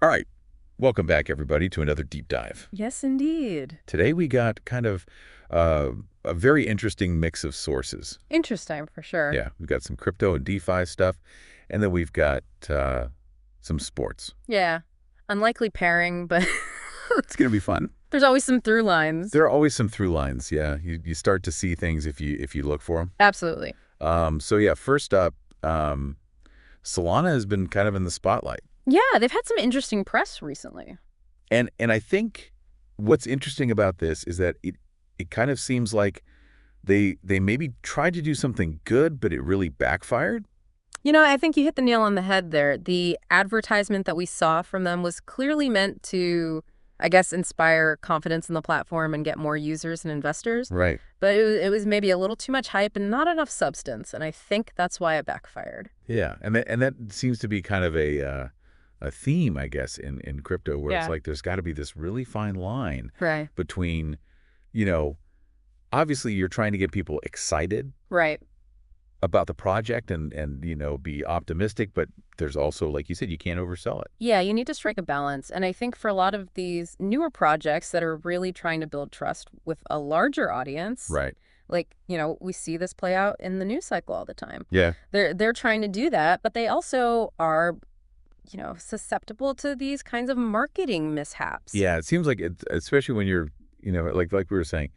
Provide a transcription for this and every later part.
All right. Welcome back, everybody, to another deep dive. Yes, indeed. Today we got kind of uh, a very interesting mix of sources. Interesting, for sure. Yeah, we've got some crypto and DeFi stuff, and then we've got some sports. Yeah. Unlikely pairing, but It's going to be fun. there's always some through lines. There are always some through lines. Yeah, you start to see things if you look for them. Absolutely. So yeah, first up, Solana has been kind of in the spotlight. Yeah, they've had some interesting press recently. And I think what's interesting about this is that it kind of seems like they maybe tried to do something good, but it really backfired. I think you hit the nail on the head there. The advertisement that we saw from them was clearly meant to, I guess, inspire confidence in the platform and get more users and investors. Right. But it was maybe a little too much hype and not enough substance, and I think that's why it backfired. Yeah, and that seems to be kind of a theme, I guess, in crypto, where it's Yeah. like there's got to be this really fine line Right. between, you know, obviously you're trying to get people excited Right. about the project and be optimistic, but there's also, like you said, you can't oversell it. Yeah, you need to strike a balance. And I think for a lot of these newer projects that are really trying to build trust with a larger audience, Right. like, we see this play out in the news cycle all the time. Yeah. They're trying to do that, but they also are, susceptible to these kinds of marketing mishaps. Yeah, it seems like it, especially when you're, like we were saying,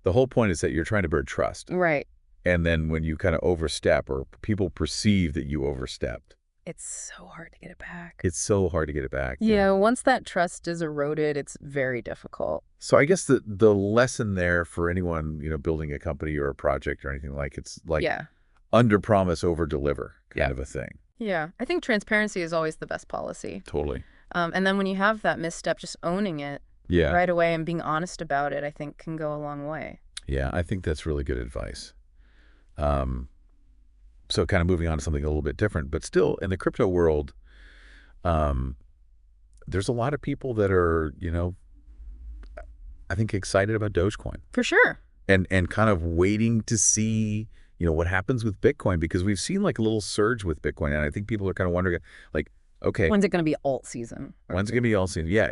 the whole point is that you're trying to build trust. Right. And then when you kind of overstep or people perceive that you overstepped, It's so hard to get it back. it's so hard to get it back. Yeah, once that trust is eroded, it's very difficult. So I guess the lesson there for anyone, building a company or a project or anything it's like Yeah. under promise, over deliver kind of a thing. Yeah. I think transparency is always the best policy. Totally. And then when you have that misstep, just owning it Yeah. right away and being honest about it, I think can go a long way. Yeah. I think that's really good advice. Um, so kind of moving on to something a little bit different, but still in the crypto world, um, there's a lot of people that are, I think excited about Dogecoin For sure. and kind of waiting to see, what happens with Bitcoin, because we've seen like a little surge with Bitcoin. And I think people are kind of wondering like, okay, When's it going to be alt season? when's it going to be all seen? Yeah.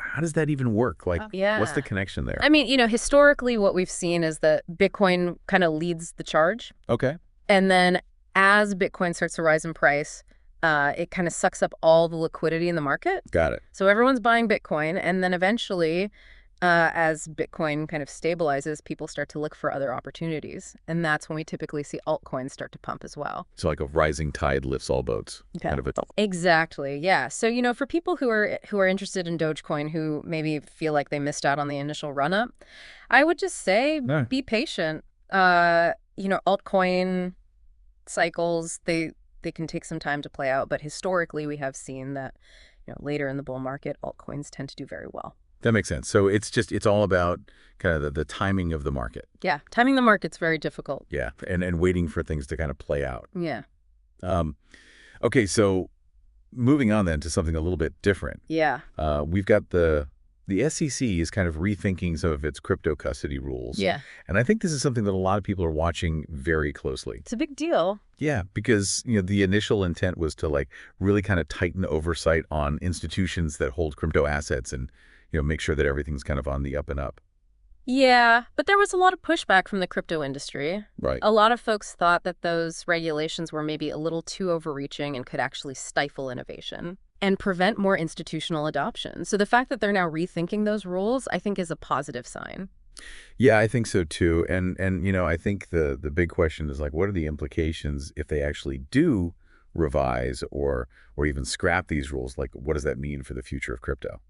How does that even work? Like, Yeah. what's the connection there? I mean, historically, what we've seen is that Bitcoin kind of leads the charge. Okay. And then as Bitcoin starts to rise in price, it kind of sucks up all the liquidity in the market. Got it. So everyone's buying Bitcoin. And then eventually, as Bitcoin kind of stabilizes, people start to look for other opportunities. And that's when we typically see altcoins start to pump as well. So like a rising tide lifts all boats. Yeah. Kind of a, Exactly. Yeah. So, for people who are interested in Dogecoin, who maybe feel like they missed out on the initial run up, I would just say No. be patient. Altcoin cycles, they can take some time to play out, but historically we have seen that, later in the bull market, altcoins tend to do very well. That makes sense. So it's all about kind of the timing of the market. Yeah. Timing the market's very difficult. Yeah. And waiting for things to kind of play out. Yeah. Okay. So moving on then to something a little bit different. Yeah. We've got the SEC is kind of rethinking some of its crypto custody rules. Yeah. And I think this is something that a lot of people are watching very closely. It's a big deal. Yeah, because the initial intent was to like really kind of tighten oversight on institutions that hold crypto assets and make sure that everything's kind of on the up and up. Yeah, but there was a lot of pushback from the crypto industry. Right. A lot of folks thought that those regulations were maybe a little too overreaching and could actually stifle innovation and prevent more institutional adoption. So the fact that they're now rethinking those rules, I think, is a positive sign. Yeah, I think so too. And I think the big question is like, what are the implications if they actually do revise or even scrap these rules? Like, what does that mean for the future of crypto?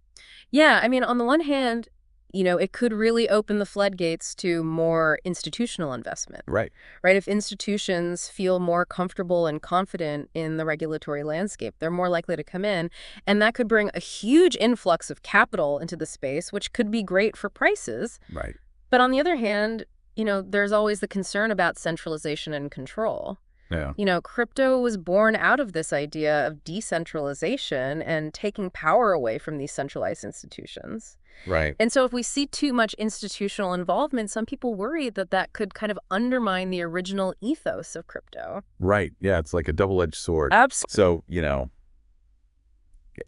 Yeah, I mean, on the one hand, it could really open the floodgates to more institutional investment, Right. right? If institutions feel more comfortable and confident in the regulatory landscape, they're more likely to come in. And that could bring a huge influx of capital into the space, which could be great for prices. Right. But on the other hand, there's always the concern about centralization and control. Yeah. Crypto was born out of this idea of decentralization and taking power away from these centralized institutions. Right. And so if we see too much institutional involvement, some people worry that that could kind of undermine the original ethos of crypto. Right. Yeah, it's like a double-edged sword. Absolutely. So,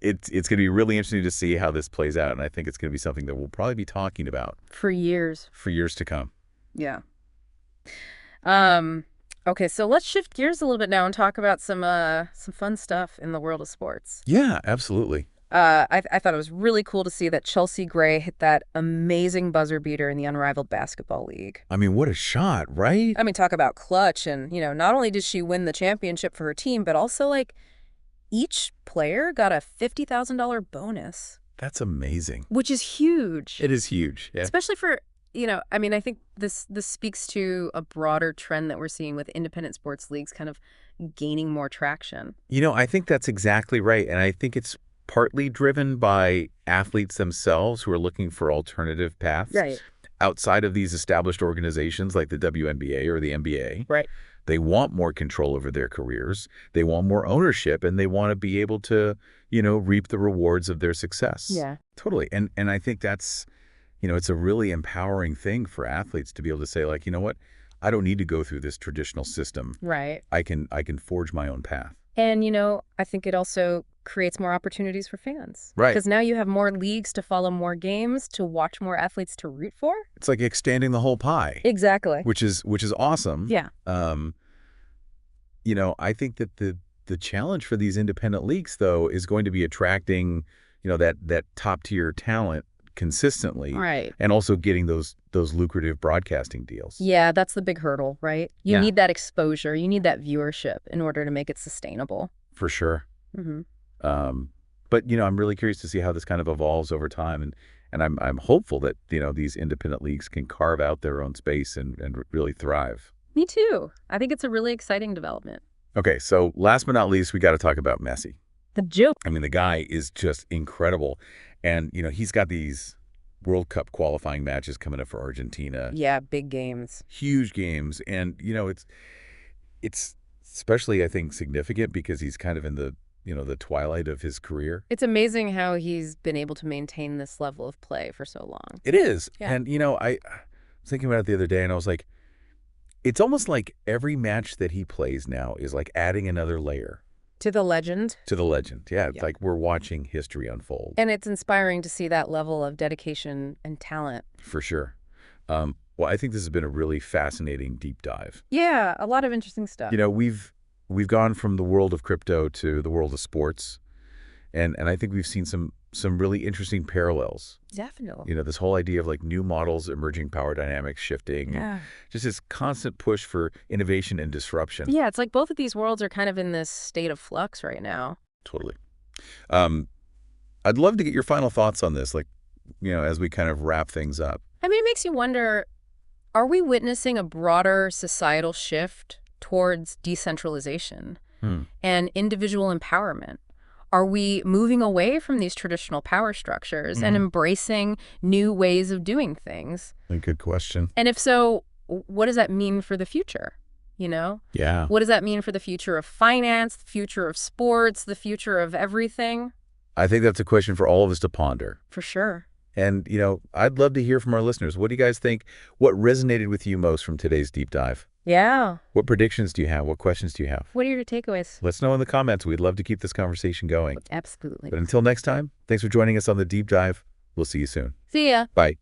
It's going to be really interesting to see how this plays out, and I think it's going to be something that we'll probably be talking about For years. for years to come. Yeah. Um, okay, so let's shift gears a little bit now and talk about some fun stuff in the world of sports. Yeah, absolutely. I thought it was really cool to see that Chelsea Gray hit that amazing buzzer beater in the Unrivaled Basketball League. I mean, what a shot, right? I mean, talk about clutch, and, not only did she win the championship for her team, but also, like, each player got a $50,000 bonus, That's amazing. which is huge. It is huge. Yeah. Especially for, I mean, I think this speaks to a broader trend that we're seeing with independent sports leagues kind of gaining more traction. I think that's exactly right. And I think it's partly driven by athletes themselves who are looking for alternative paths Right. outside of these established organizations like the WNBA or the NBA. Right. They want more control over their careers. They want more ownership, and they want to be able to, reap the rewards of their success. Yeah. Totally. And I think that's, it's a really empowering thing for athletes to be able to say, like, you know what? I don't need to go through this traditional system. Right. I can forge my own path. And, I think it also creates more opportunities for fans. Right. Because now you have more leagues to follow more games, to watch more athletes to root for. It's like expanding the whole pie. Exactly. Which is awesome. Yeah. I think that the challenge for these independent leagues, though, is going to be attracting, that top tier talent consistently. Right. And also getting those lucrative broadcasting deals. Yeah, that's the big hurdle, right? You Yeah. need that exposure. You need that viewership in order to make it sustainable. For sure. Mm-hmm. But I'm really curious to see how this kind of evolves over time, and I'm hopeful that these independent leagues can carve out their own space and really thrive. Me too. I think it's a really exciting development. Okay, so last but not least, we got to talk about Messi. The joke. I mean, the guy is just incredible, and he's got these World Cup qualifying matches coming up for Argentina. Yeah, big games. Huge games, and it's especially, I think, significant because he's kind of in the the twilight of his career. It's amazing how he's been able to maintain this level of play for so long. It is. Yeah. And, I was thinking about it the other day, and I was like, it's almost like every match that he plays now is like adding another layer To the legend. to the legend. Yeah, it's Yeah. like we're watching history unfold. And it's inspiring to see that level of dedication and talent. For sure. Well, I think this has been a really fascinating deep dive. Yeah, a lot of interesting stuff. We've gone from the world of crypto to the world of sports, and I think we've seen some really interesting parallels. Definitely. This whole idea of like new models, emerging power dynamics shifting, Yeah. just this constant push for innovation and disruption. Yeah, it's like both of these worlds are kind of in this state of flux right now. Totally. I'd love to get your final thoughts on this, like, as we kind of wrap things up. I mean, it makes you wonder, are we witnessing a broader societal shift towards decentralization and individual empowerment? Are we moving away from these traditional power structures and embracing new ways of doing things? A good question. And if so, what does that mean for the future? Yeah. What does that mean for the future of finance, the future of sports, the future of everything? I think that's a question for all of us to ponder. For sure. And, I'd love to hear from our listeners. What do you guys think? What resonated with you most from today's deep dive? Yeah. What predictions do you have? What questions do you have? What are your takeaways? Let us know in the comments. We'd love to keep this conversation going. Absolutely. But until next time, thanks for joining us on the deep dive. We'll see you soon. See ya. Bye.